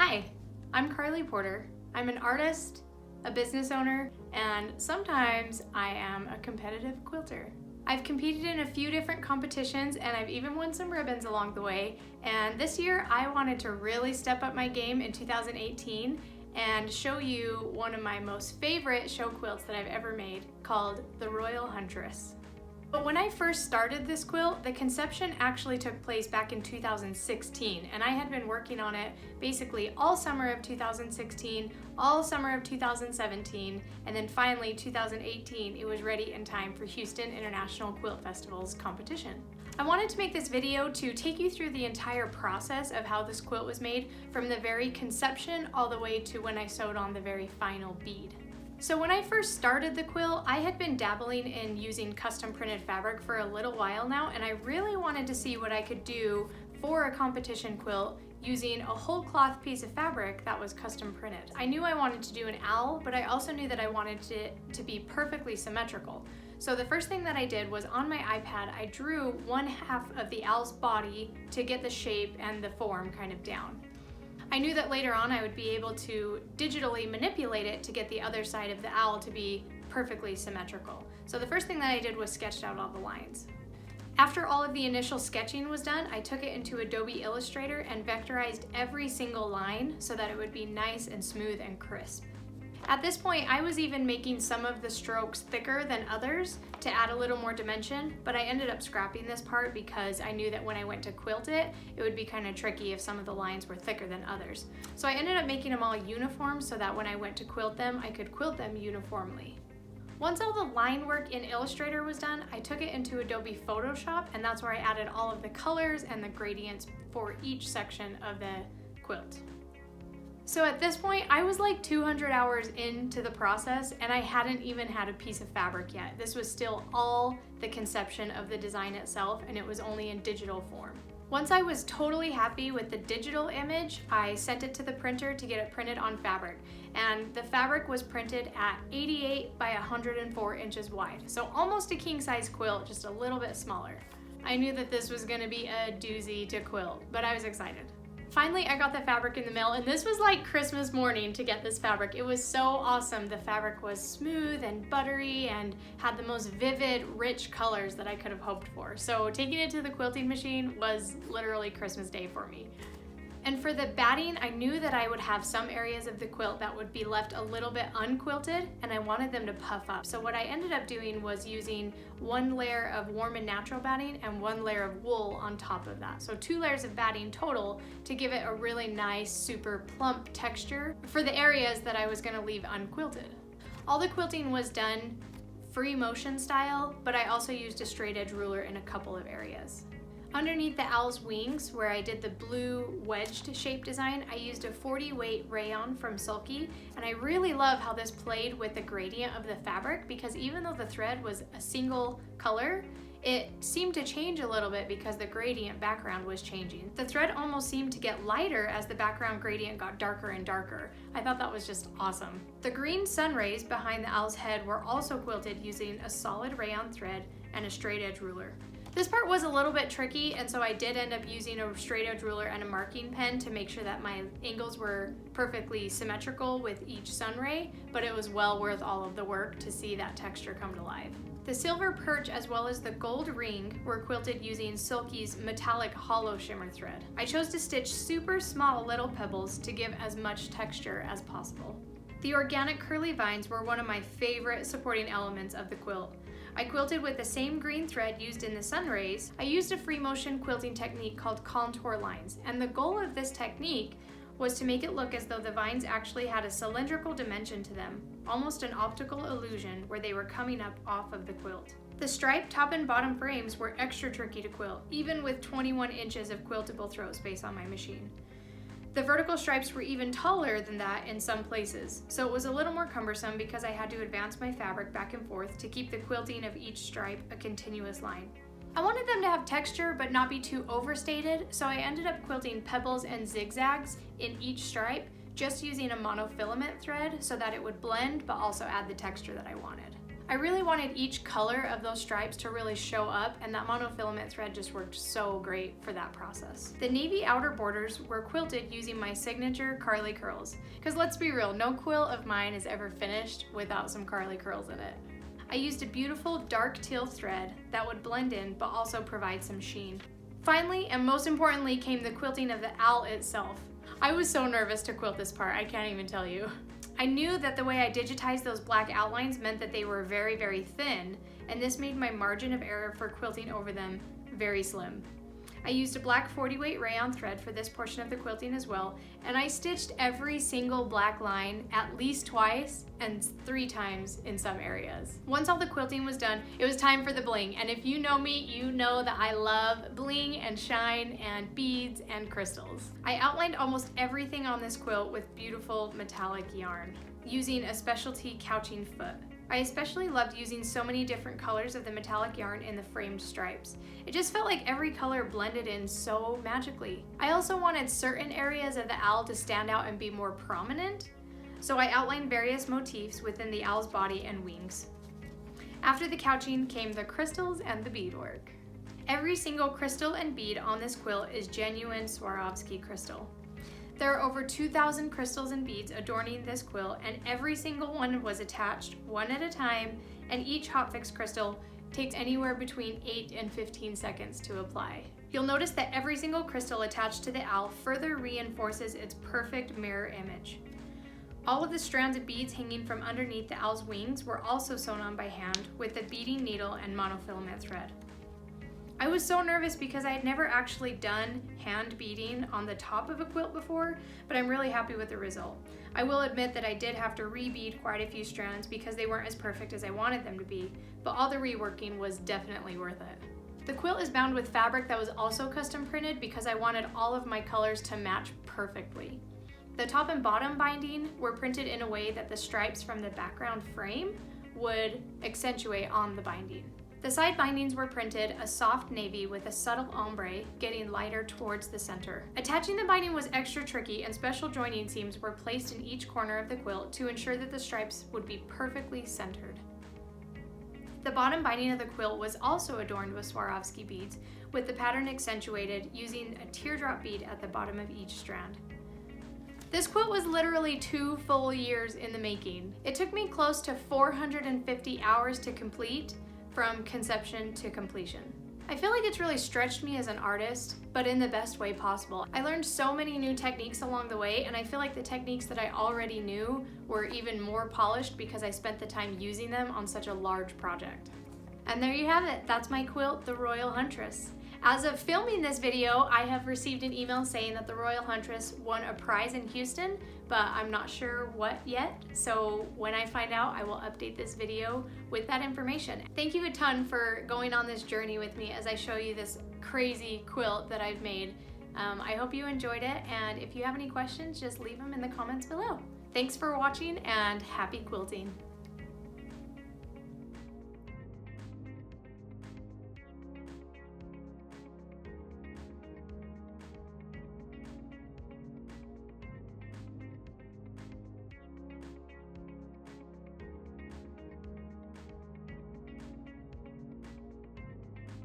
Hi, I'm Karlee Porter. I'm an artist, a business owner, and sometimes I am a competitive quilter. I've competed in a few different competitions and I've even won some ribbons along the way, and this year I wanted to really step up my game in 2018 and show you one of my most favorite show quilts that I've ever made, called the Royal Huntress. But when I first started this quilt, the conception actually took place back in 2016, and I had been working on it basically all summer of 2016, all summer of 2017, and then finally 2018 it was ready in time for Houston International Quilt Festival's competition. I wanted to make this video to take you through the entire process of how this quilt was made, from the very conception all the way to when I sewed on the very final bead. So when I first started the quilt, I had been dabbling in using custom printed fabric for a little while now, and I really wanted to see what I could do for a competition quilt using a whole cloth piece of fabric that was custom printed. I knew I wanted to do an owl, but I also knew that I wanted it to be perfectly symmetrical. So the first thing that I did was, on my iPad, I drew one half of the owl's body to get the shape and the form kind of down. I knew that later on I would be able to digitally manipulate it to get the other side of the owl to be perfectly symmetrical. So the first thing that I did was sketch out all the lines. After all of the initial sketching was done, I took it into Adobe Illustrator and vectorized every single line so that it would be nice and smooth and crisp. At this point, I was even making some of the strokes thicker than others to add a little more dimension, but I ended up scrapping this part because I knew that when I went to quilt it, it would be kind of tricky if some of the lines were thicker than others. So I ended up making them all uniform so that when I went to quilt them, I could quilt them uniformly. Once all the line work in Illustrator was done, I took it into Adobe Photoshop, and that's where I added all of the colors and the gradients for each section of the quilt. So at this point, I was like 200 hours into the process and I hadn't even had a piece of fabric yet. This was still all the conception of the design itself, and it was only in digital form. Once I was totally happy with the digital image, I sent it to the printer to get it printed on fabric. And the fabric was printed at 88 by 104 inches wide. So almost a king size quilt, just a little bit smaller. I knew that this was gonna be a doozy to quilt, but I was excited. Finally, I got the fabric in the mail, and this was like Christmas morning to get this fabric. It was so awesome. The fabric was smooth and buttery and had the most vivid, rich colors that I could have hoped for. So taking it to the quilting machine was literally Christmas Day for me. And for the batting, I knew that I would have some areas of the quilt that would be left a little bit unquilted, and I wanted them to puff up. So what I ended up doing was using one layer of warm and natural batting and one layer of wool on top of that. So 2 layers of batting total to give it a really nice, super plump texture for the areas that I was gonna leave unquilted. All the quilting was done free motion style, but I also used a straight edge ruler in a couple of areas. Underneath the owl's wings, where I did the blue wedged shape design, I used a 40 weight rayon from Sulky, and I really love how this played with the gradient of the fabric, because even though the thread was a single color, it seemed to change a little bit because the gradient background was changing. The thread almost seemed to get lighter as the background gradient got darker and darker. I thought that was just awesome. The green sun rays behind the owl's head were also quilted using a solid rayon thread and a straight edge ruler. This part was a little bit tricky, and so I did end up using a straight edge ruler and a marking pen to make sure that my angles were perfectly symmetrical with each sun ray, but it was well worth all of the work to see that texture come to life. The silver perch as well as the gold ring were quilted using Sulky's metallic hollow shimmer thread. I chose to stitch super small little pebbles to give as much texture as possible. The organic curly vines were one of my favorite supporting elements of the quilt. I quilted with the same green thread used in the sun rays. I used a free motion quilting technique called contour lines, and the goal of this technique was to make it look as though the vines actually had a cylindrical dimension to them, almost an optical illusion where they were coming up off of the quilt. The striped top and bottom frames were extra tricky to quilt, even with 21 inches of quiltable throat space on my machine. The vertical stripes were even taller than that in some places, so it was a little more cumbersome because I had to advance my fabric back and forth to keep the quilting of each stripe a continuous line. I wanted them to have texture but not be too overstated, so I ended up quilting pebbles and zigzags in each stripe, just using a monofilament thread so that it would blend but also add the texture that I wanted. I really wanted each color of those stripes to really show up, and that monofilament thread just worked so great for that process. The navy outer borders were quilted using my signature Karlee curls. Because let's be real, no quilt of mine is ever finished without some Karlee curls in it. I used a beautiful dark teal thread that would blend in but also provide some sheen. Finally, and most importantly, came the quilting of the owl itself. I was so nervous to quilt this part, I can't even tell you. I knew that the way I digitized those black outlines meant that they were very, very thin, and this made my margin of error for quilting over them very slim. I used a black 40 weight rayon thread for this portion of the quilting as well, and I stitched every single black line at least twice and 3 times in some areas. Once all the quilting was done, it was time for the bling, and if you know me, you know that I love bling and shine and beads and crystals. I outlined almost everything on this quilt with beautiful metallic yarn, using a specialty couching foot. I especially loved using so many different colors of the metallic yarn in the framed stripes. It just felt like every color blended in so magically. I also wanted certain areas of the owl to stand out and be more prominent, so I outlined various motifs within the owl's body and wings. After the couching came the crystals and the beadwork. Every single crystal and bead on this quilt is genuine Swarovski crystal. There are over 2,000 crystals and beads adorning this quilt, and every single one was attached one at a time, and each hotfix crystal takes anywhere between 8 and 15 seconds to apply. You'll notice that every single crystal attached to the owl further reinforces its perfect mirror image. All of the strands of beads hanging from underneath the owl's wings were also sewn on by hand with a beading needle and monofilament thread. I was so nervous because I had never actually done hand beading on the top of a quilt before, but I'm really happy with the result. I will admit that I did have to re-bead quite a few strands because they weren't as perfect as I wanted them to be, but all the reworking was definitely worth it. The quilt is bound with fabric that was also custom printed because I wanted all of my colors to match perfectly. The top and bottom binding were printed in a way that the stripes from the background frame would accentuate on the binding. The side bindings were printed a soft navy with a subtle ombre getting lighter towards the center. Attaching the binding was extra tricky, and special joining seams were placed in each corner of the quilt to ensure that the stripes would be perfectly centered. The bottom binding of the quilt was also adorned with Swarovski beads, with the pattern accentuated using a teardrop bead at the bottom of each strand. This quilt was literally 2 full years in the making. It took me close to 450 hours to complete, from conception to completion. I feel like it's really stretched me as an artist, but in the best way possible. I learned so many new techniques along the way, and I feel like the techniques that I already knew were even more polished because I spent the time using them on such a large project. And there you have it, that's my quilt, the Royal Huntress. As of filming this video, I have received an email saying that the Royal Huntress won a prize in Houston, but I'm not sure what yet. So when I find out, I will update this video with that information. Thank you a ton for going on this journey with me as I show you this crazy quilt that I've made. I hope you enjoyed it, and if you have any questions, just leave them in the comments below. Thanks for watching, and happy quilting.